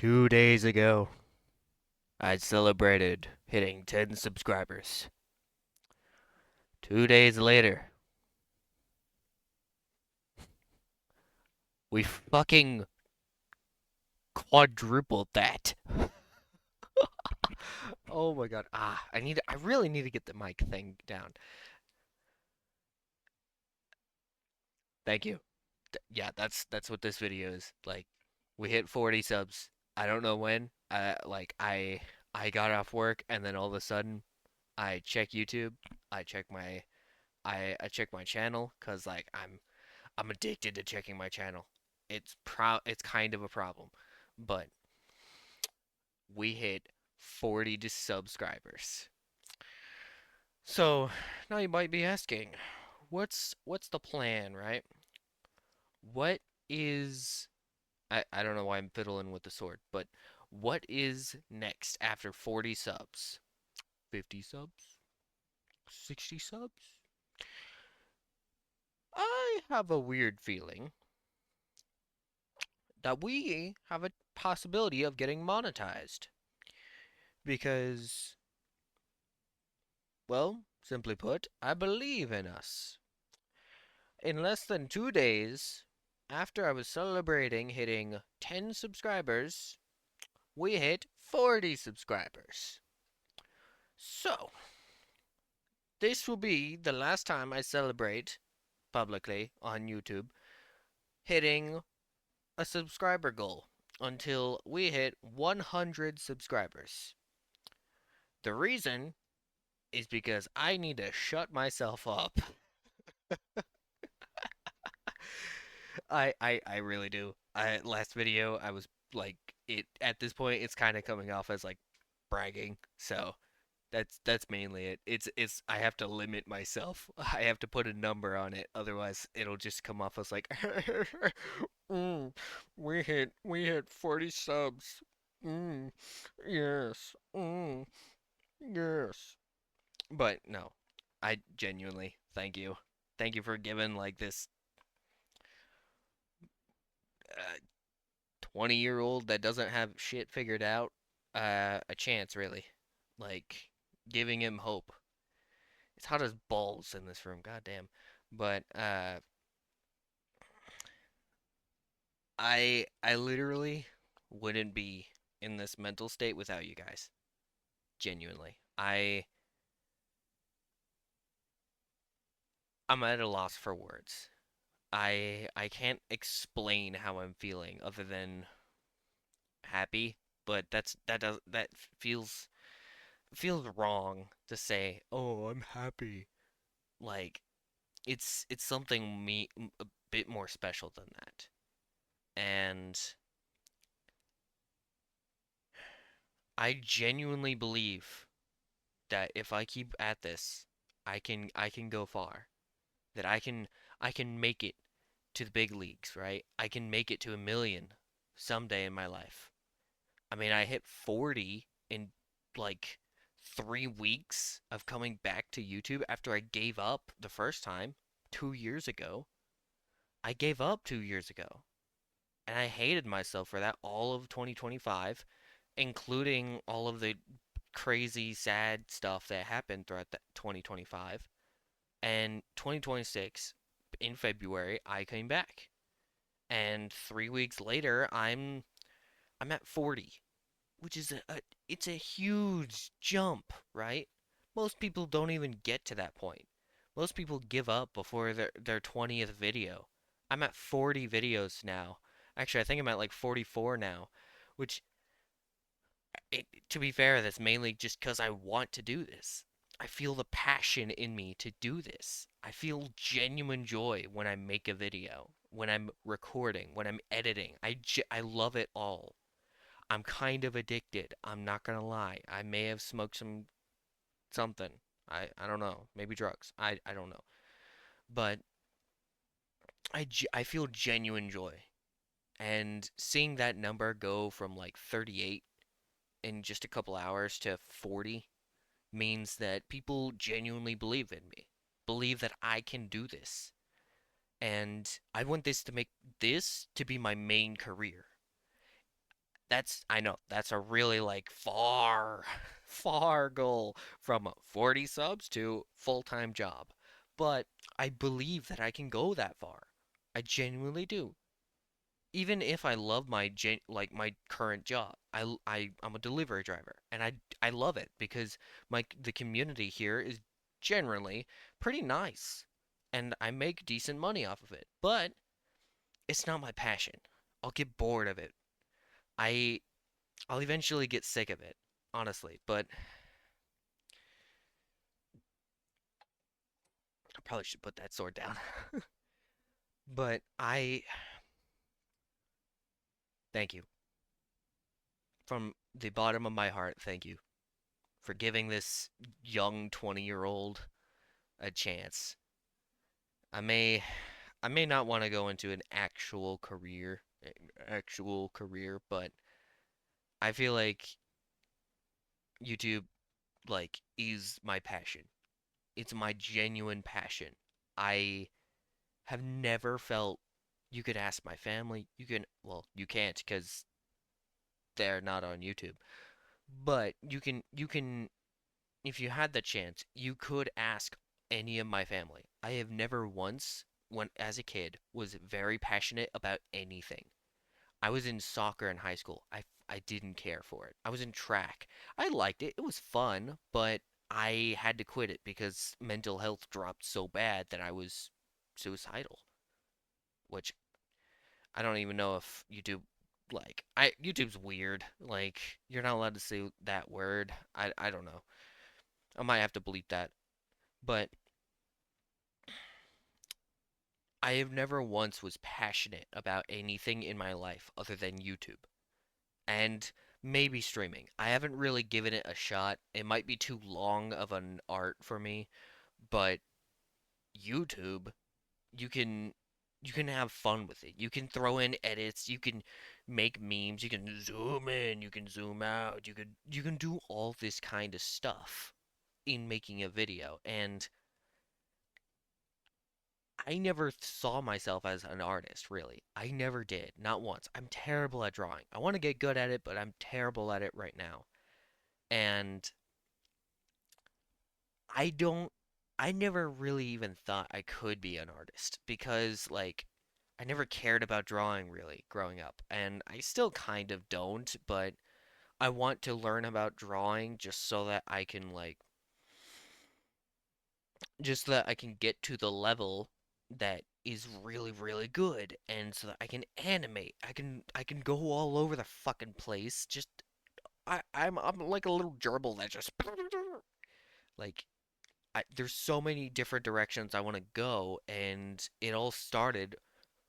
2 days ago, I celebrated hitting 10 subscribers. 2 days later, we fucking quadrupled that. Oh my god. I really need to get the mic thing down. Thank you. Yeah, that's what this video is. Like, we hit 40 subs. I don't know when. I got off work and then all of a sudden I check YouTube. I check my I check my channel 'cause like I'm addicted to checking my channel. It's kind of a problem. But we hit 40 subscribers. So, now you might be asking, what's the plan, right? What is I don't know why I'm fiddling with the sword, but what is next after 40 subs? 50 subs? 60 subs? I have a weird feeling that we have a possibility of getting monetized because, well, simply put, I believe in us. In less than 2 days after I was celebrating hitting 10 subscribers, we hit 40 subscribers. So, this will be the last time I celebrate publicly on YouTube hitting a subscriber goal until we hit 100 subscribers. The reason is because I need to shut myself up. I really do. Last video I was like it at this point it's kind of coming off as like bragging. So that's mainly it. It's I have to limit myself. I have to put a number on it, otherwise it'll just come off as like mm, we hit 40 subs. Mm, yes. Yes. But no. I genuinely thank you. Thank you for giving like this 20-year-old that doesn't have shit figured out a chance really. Like giving him hope. It's hot as balls in this room, goddamn. But I literally wouldn't be in this mental state without you guys. Genuinely. I'm at a loss for words. I can't explain how I'm feeling other than happy, but that feels wrong to say, "Oh, I'm happy." Like it's something a bit more special than that. And I genuinely believe that if I keep at this, I can go far. That I can make it to the big leagues, right? I can make it to 1 million someday in my life. I mean, I hit 40 in like 3 weeks of coming back to YouTube after I gave up the first time 2 years ago. I gave up 2 years ago, and I hated myself for that all of 2025, including all of the crazy, sad stuff that happened throughout 2025. And 2026, in February, I came back. And 3 weeks later, I'm at 40, which is it's a huge jump, right? Most people don't even get to that point. Most people give up before their 20th video. I'm at 40 videos now. Actually, I think I'm at like 44 now, which to be fair, that's mainly just because I want to do this. I feel the passion in me to do this. I feel genuine joy when I make a video, when I'm recording, when I'm editing. I love it all. I'm kind of addicted. I'm not gonna lie. I may have smoked something. I don't know. Maybe drugs. I don't know. But I feel genuine joy. And seeing that number go from like 38 in just a couple hours to 40 means that people genuinely believe in me, believe that I can do this. And I want this to be my main career. I know that's a really like far far goal from 40 subs to full-time job. But I believe that I can go that far. I genuinely do. Even if I love like my current job. I'm a delivery driver and I love it because the community here is generally pretty nice and I make decent money off of it. But it's not my passion. I'll get bored of it. I I'll eventually get sick of it, honestly, but I probably should put that sword down. But I thank you from the bottom of my heart, thank you for giving this young 20-year-old a chance. I may I may not want to go into an actual career, but I feel like YouTube is my passion. It's my genuine passion. I have never felt you could ask my family. You can, well, you can't because they're not on YouTube. But you can, if you had the chance, you could ask any of my family. I have never once, when as a kid, was very passionate about anything. I was in soccer in high school. I didn't care for it. I was in track. I liked it. It was fun, but I had to quit it because mental health dropped so bad that I was suicidal, which I don't even know if YouTube YouTube's weird. Like you're not allowed to say that word. I don't know. I might have to bleep that. But I have never once was passionate about anything in my life other than YouTube and maybe streaming. I haven't really given it a shot. It might be too long of an art for me, but YouTube, you can you can have fun with it. You can throw in edits, you can make memes, you can zoom in, you can zoom out, you can do all this kind of stuff in making a video. And I never saw myself as an artist, really. I never did, not once. I'm terrible at drawing. I want to get good at it, but I'm terrible at it right now. And I don't I never really even thought I could be an artist because I never cared about drawing really growing up and I still kind of don't, but I want to learn about drawing just so that I can get to the level that is really really good and so that I can animate. I can go all over the fucking place. Just I'm like a little gerbil that just like there's so many different directions I want to go, and it all started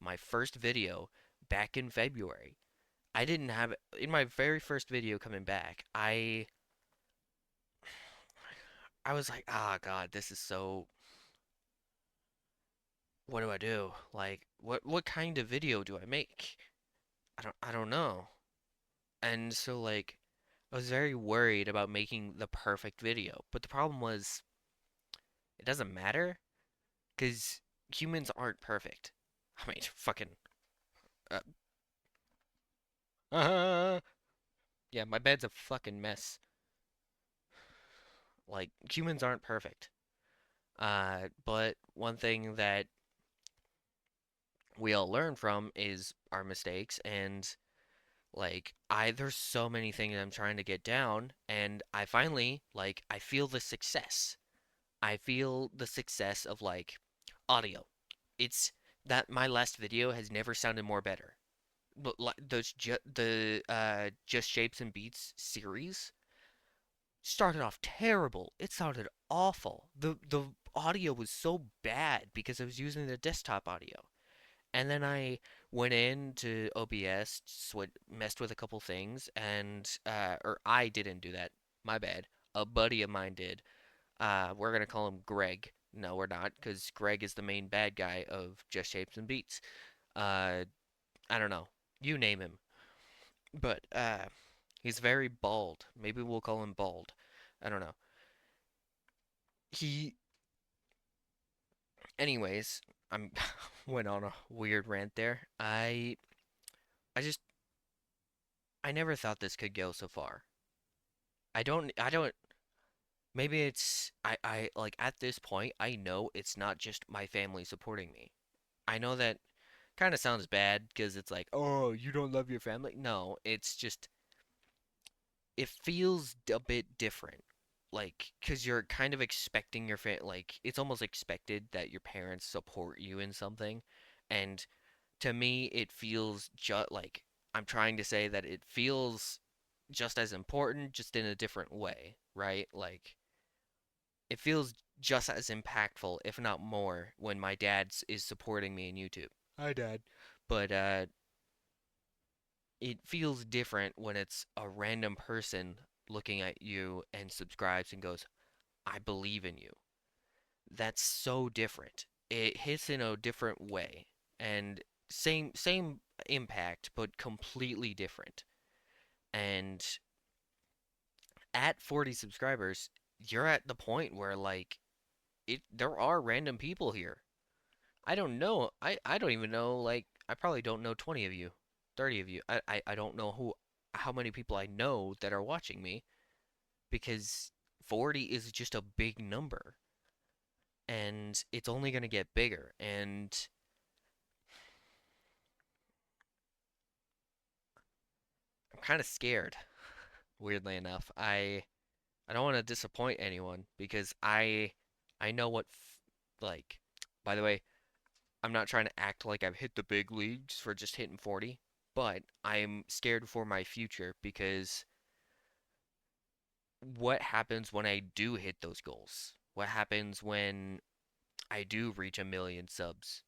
my first video back in February. I didn't have in my very first video coming back. I was like, ah, God, this is so. What do I do? Like, what kind of video do I make? I don't know. And so I was very worried about making the perfect video. But the problem was, it doesn't matter because humans aren't perfect. I mean, fucking. Uh, yeah, my bed's a fucking mess. Like, humans aren't perfect. But one thing that we all learn from is our mistakes, and there's so many things I'm trying to get down, and I finally, I feel the success. I feel the success of, audio. It's that my last video has never sounded more better. But the Just Shapes and Beats series started off terrible. It sounded awful. The audio was so bad because I was using the desktop audio. And then I went into OBS, messed with a couple things, and or I didn't do that. My bad. A buddy of mine did. We're gonna call him Greg. No, we're not, because Greg is the main bad guy of Just Shapes and Beats. Uh, I don't know. You name him. But he's very bald. Maybe we'll call him bald. I don't know. He, anyways, I'm went on a weird rant there. I just I never thought this could go so far. I don't maybe it's I like at this point I know it's not just my family supporting me. I know that kind of sounds bad because it's like, "Oh, you don't love your family?" No, it's just it feels a bit different. Like, because you're kind of expecting like, it's almost expected that your parents support you in something. And to me, it feels just like I'm trying to say that it feels just as important, just in a different way, right? Like, it feels just as impactful, if not more, when my dad is supporting me in YouTube. Hi, Dad. But it feels different when it's a random person looking at you and subscribes and goes, I believe in you. That's so different. It hits in a different way. And same impact, but completely different. And at 40 subscribers, you're at the point where like there are random people here. I don't know. I don't even know, like I probably don't know 20 of you, 30 of you. I don't know how many people I know that are watching me because 40 is just a big number and it's only going to get bigger and I'm kind of scared, weirdly enough. I don't want to disappoint anyone because I know like by the way, I'm not trying to act like I've hit the big leagues for just hitting 40, but I'm scared for my future because what happens when I do hit those goals? What happens when I do reach a million subs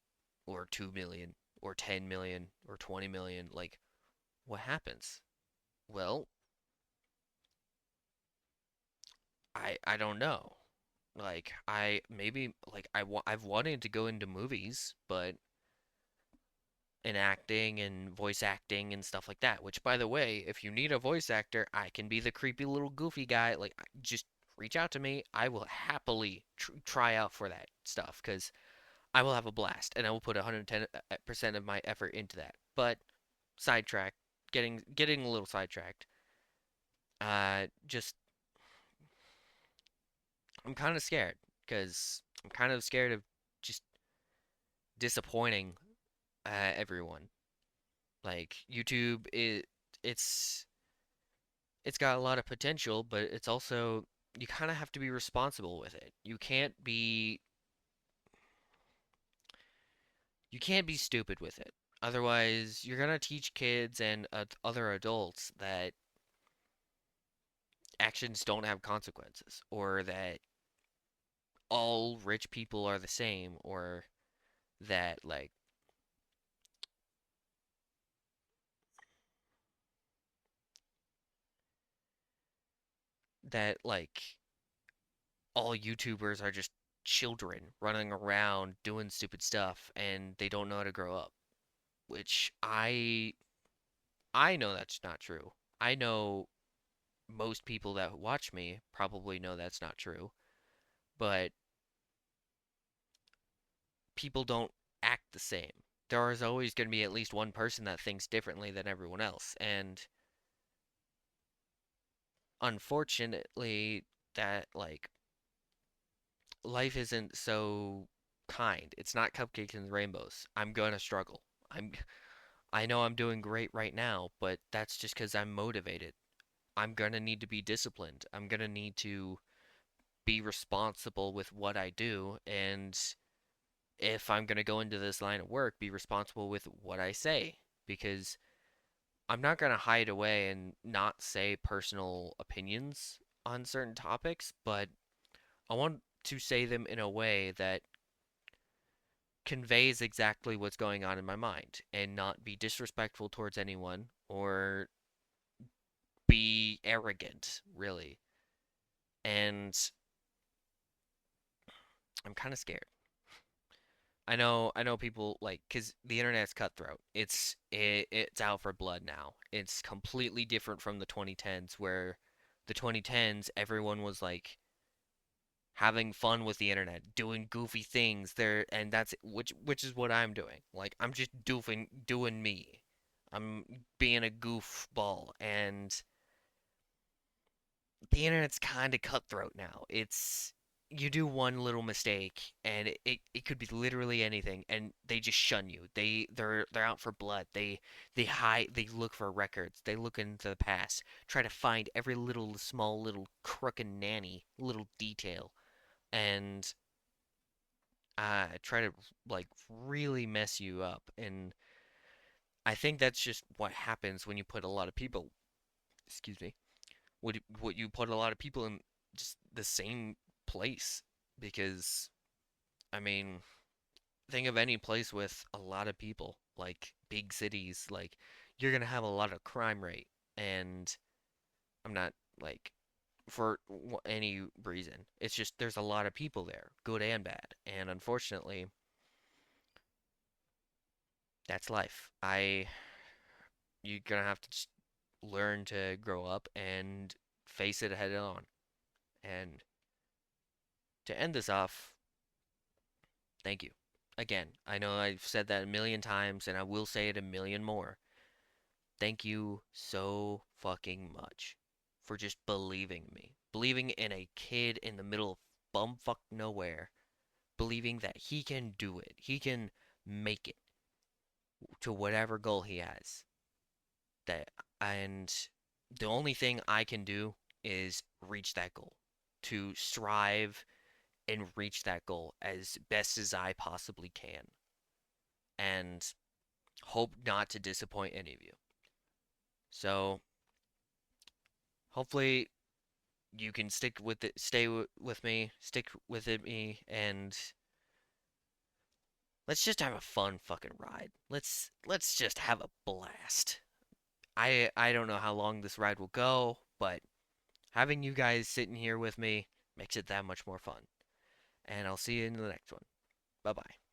or 2 million or 10 million or 20 million? Like, what happens? Well, I don't know. Like, I maybe like I've wanted to go into movies, but in acting and voice acting and stuff like that. Which, by the way, if you need a voice actor, I can be the creepy little goofy guy. Like, just reach out to me. I will happily try out for that stuff because I will have a blast and I will put 110% of my effort into that. But sidetracked, getting a little sidetracked. Just I'm kind of scared because I'm kind of scared of just disappointing everyone. Like YouTube, it's it's got a lot of potential, but it's also you kind of have to be responsible with it. You can't be stupid with it. Otherwise, you're gonna teach kids and other adults that actions don't have consequences, or that all rich people are the same, or that like all YouTubers are just children running around doing stupid stuff and they don't know how to grow up, which I know that's not true. I know most people that watch me probably know that's not true, but people don't act the same. There is always going to be at least one person that thinks differently than everyone else, and unfortunately, that like life isn't so kind. It's not cupcakes and rainbows. I'm gonna struggle. I know I'm doing great right now, but that's just because I'm motivated. I'm gonna need to be disciplined. I'm gonna need to be responsible with what I do, and if I'm gonna go into this line of work, be responsible with what I say, because I'm not gonna hide away and not say personal opinions on certain topics, but I want to say them in a way that conveys exactly what's going on in my mind and not be disrespectful towards anyone or be arrogant, really. And I'm kind of scared. I know people like cuz the internet's cutthroat. It's out for blood now. It's completely different from the 2010s where the 2010s everyone was like having fun with the internet, doing goofy things there and that's which is what I'm doing. Like I'm just doing me. I'm being a goofball, and the internet's kind of cutthroat now. It's you do one little mistake and it could be literally anything and they just shun you. They're out for blood. They hide, they look for records. They look into the past, try to find every little small little crook and nanny little detail and try to like really mess you up. And I think that's just what happens when you put a lot of people, excuse me, what you put a lot of people in just the same place because I mean think of any place with a lot of people like big cities like you're gonna have a lot of crime rate and I'm not like for any reason it's just there's a lot of people there good and bad and unfortunately that's life. I you're gonna have to just learn to grow up and face it head on. And to end this off, thank you. Again, I know I've said that a million times and I will say it a million more. Thank you so fucking much for just believing me. Believing in a kid in the middle of bumfuck nowhere. Believing that he can do it. He can make it to whatever goal he has. That and the only thing I can do is reach that goal. To strive and reach that goal as best as I possibly can. And hope not to disappoint any of you. So hopefully you can stick with it, stay with me, stick with it, me, and let's just have a fun fucking ride. Let's just have a blast. I don't know how long this ride will go, but having you guys sitting here with me makes it that much more fun. And I'll see you in the next one. Bye bye.